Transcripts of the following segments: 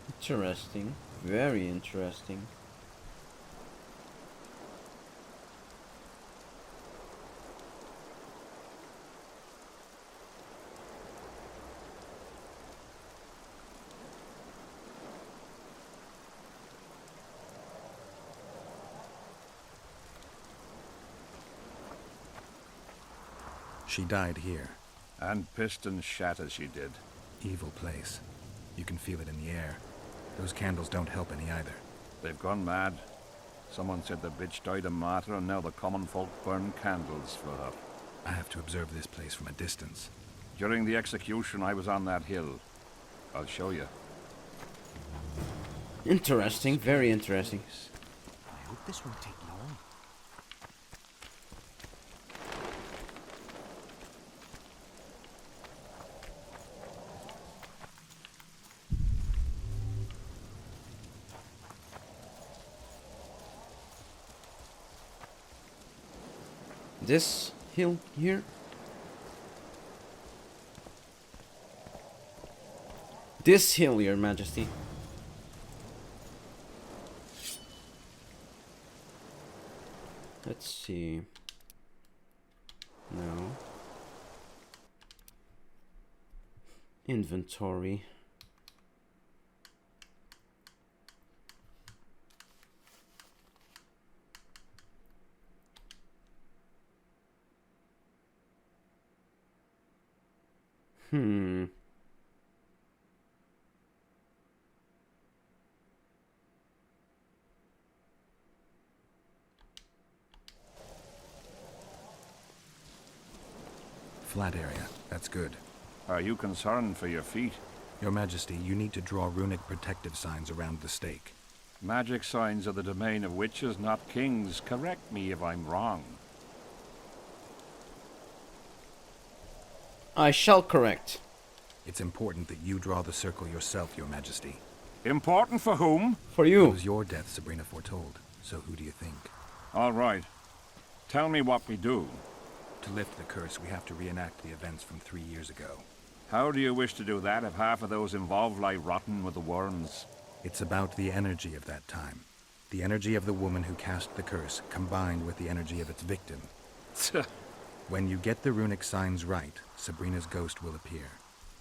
Interesting. Very interesting. She died here. And pissed and shat as she did. Evil place. You can feel it in the air. Those candles don't help any either. They've gone mad. Someone said the bitch died a martyr and now the common folk burn candles for her. I have to observe this place from a distance. During the execution, I was on that hill. I'll show you. Interesting, very interesting. I hope this won't take long. This hill here? This hill, Your Majesty. Let's see. No. Inventory. Hmm. Flat area. That's good. Are you concerned for your feet? Your Majesty, you need to draw runic protective signs around the stake. Magic signs are the domain of witches, not kings. Correct me if I'm wrong. I shall correct. It's important that you draw the circle yourself, Your Majesty. Important for whom? For It you. was your death Sabrina foretold, so who do you think? All right. Tell me what we do. To lift the curse, we have to reenact the events from 3 years ago. How do you wish to do that if half of those involved lie rotten with the worms? It's about the energy of that time. The energy of the woman who cast the curse, combined with the energy of its victim. When you get the runic signs right, Sabrina's ghost will appear.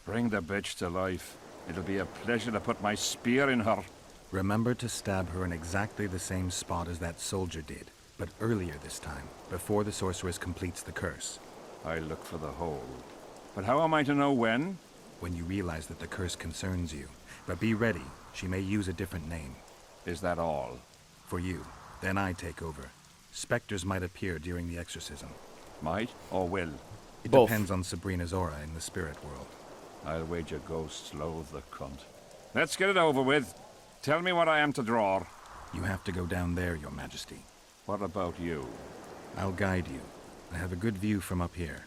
Bring the bitch to life. It'll be a pleasure to put my spear in her. Remember to stab her in exactly the same spot as that soldier did, but earlier this time, before the sorceress completes the curse. I look for the hole. But how am I to know when? When you realize that the curse concerns you. But be ready, she may use a different name. Is that all? For you, then I take over. Spectres might appear during the exorcism. Might or will? It Both. depends on Sabrina's aura in the spirit world. I'll wager ghosts loathe the cunt. Let's get it over with. Tell me what I am to draw. You have to go down there, Your Majesty. What about you? I'll guide you. I have a good view from up here.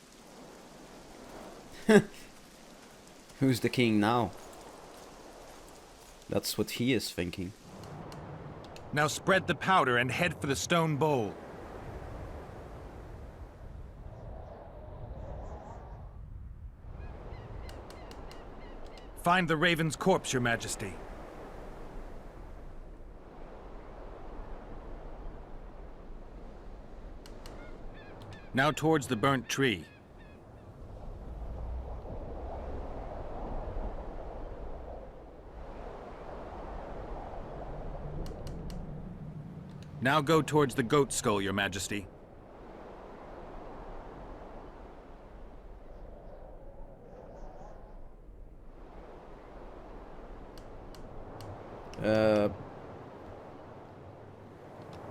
Who's the king now? That's what he is thinking. Now spread the powder and head for the stone bowl. Find the raven's corpse, Your Majesty. Now towards the burnt tree. Now go towards the goat skull, Your Majesty.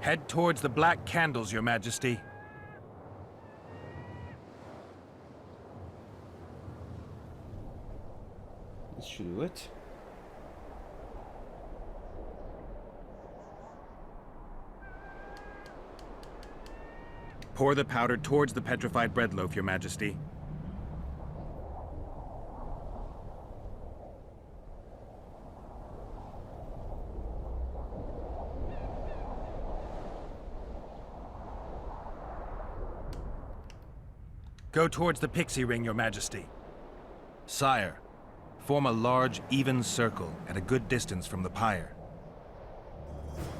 Head towards the black candles, Your Majesty. This should do it. Pour the powder towards the petrified bread loaf, Your Majesty. Go towards the pixie ring, Your Majesty. Sire, Form a large, even circle at a good distance from the pyre.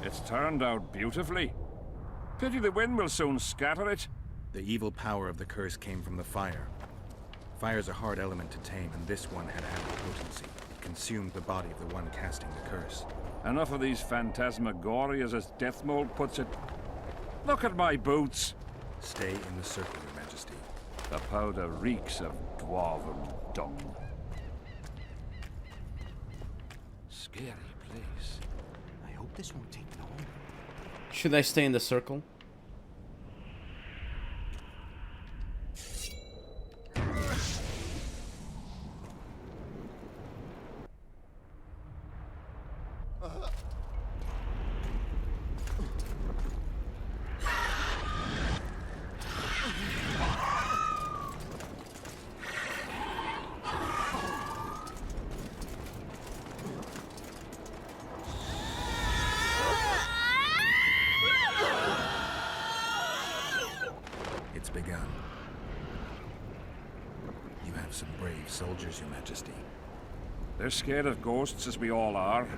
It's turned out beautifully. Pity the wind will soon scatter it. The evil power of the curse came from the fire. Fire's a hard element to tame, and this one had added potency. It consumed the body of the one casting the curse. Enough of these phantasmagorias, as Deathmold puts it. Look at my boots. Stay in the circle, Your Majesty. The powder reeks of dwarven dung. Scary place. I hope this won't take long. Should I stay in the circle? It's begun. You have some brave soldiers, Your Majesty. They're scared of ghosts, as we all are.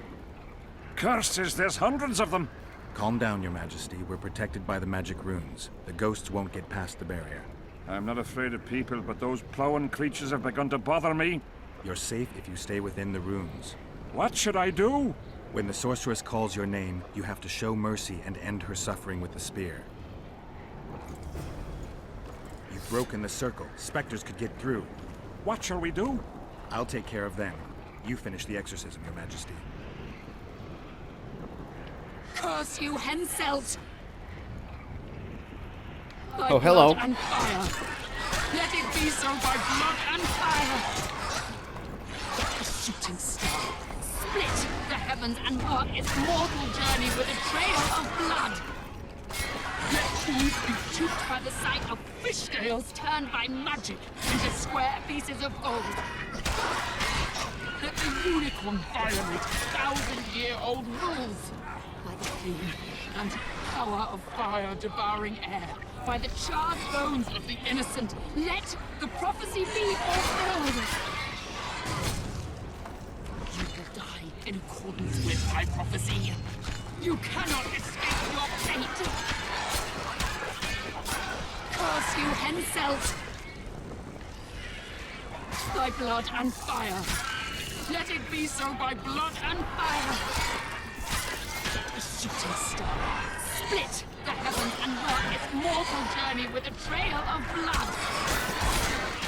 Curses, there's hundreds of them! Calm down, Your Majesty. We're protected by the magic runes. The ghosts won't get past the barrier. I'm not afraid of people, but those plowing creatures have begun to bother me. You're safe if you stay within the runes. What should I do? When the sorceress calls your name, you have to show mercy and end her suffering with the spear. You've broken the circle. Specters could get through. What shall we do? I'll take care of them. You finish the exorcism, Your Majesty. Curse you, Henselt! By Oh, hello. blood and fire. Let it be so by blood and fire. A shooting star. Split the heavens and mark its mortal journey with a trail of blood. Let fools be duped by the sight of fish scales turned by magic into square pieces of gold. Let the unicorn violate 1,000-year-old rules. By the flame and power of fire devouring air, by the charred bones of the innocent, let the prophecy be fulfilled. You will die in accordance with my prophecy. You cannot escape your fate. Curse you, Henselt! By blood and fire. Let it be so by blood and fire. A shooting star. Split the heavens and mark its mortal journey with a trail of blood.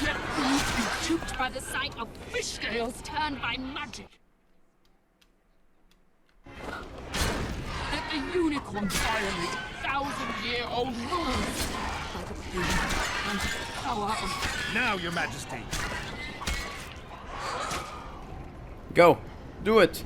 Let fools be duped by the sight of fish scales turned by magic. Let the unicorn violate 1,000-year-old rules. By the flame and power of... Now, Your Majesty. Go. Do it.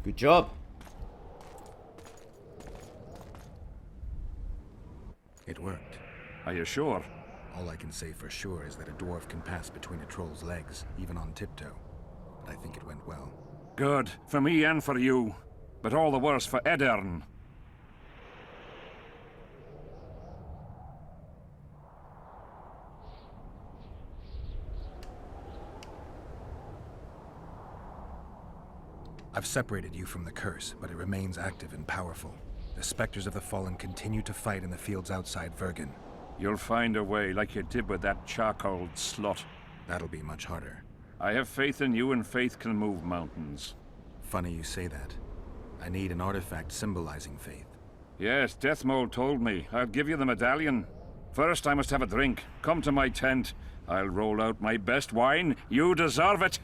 Good job. It worked. Are you sure? All I can say for sure is that a dwarf can pass between a troll's legs, even on tiptoe. But I think it went well. Good. For me and for you. But all the worse for Edern. I've separated you from the curse, but it remains active and powerful. The specters of the fallen continue to fight in the fields outside Vergen. You'll find a way, like you did with that charcoal slut. That'll be much harder. I have faith in you, and faith can move mountains. Funny you say that. I need an artifact symbolizing faith. Yes, Deathmold told me. I'll give you the medallion. First, I must have a drink. Come to my tent. I'll roll out my best wine. You deserve it.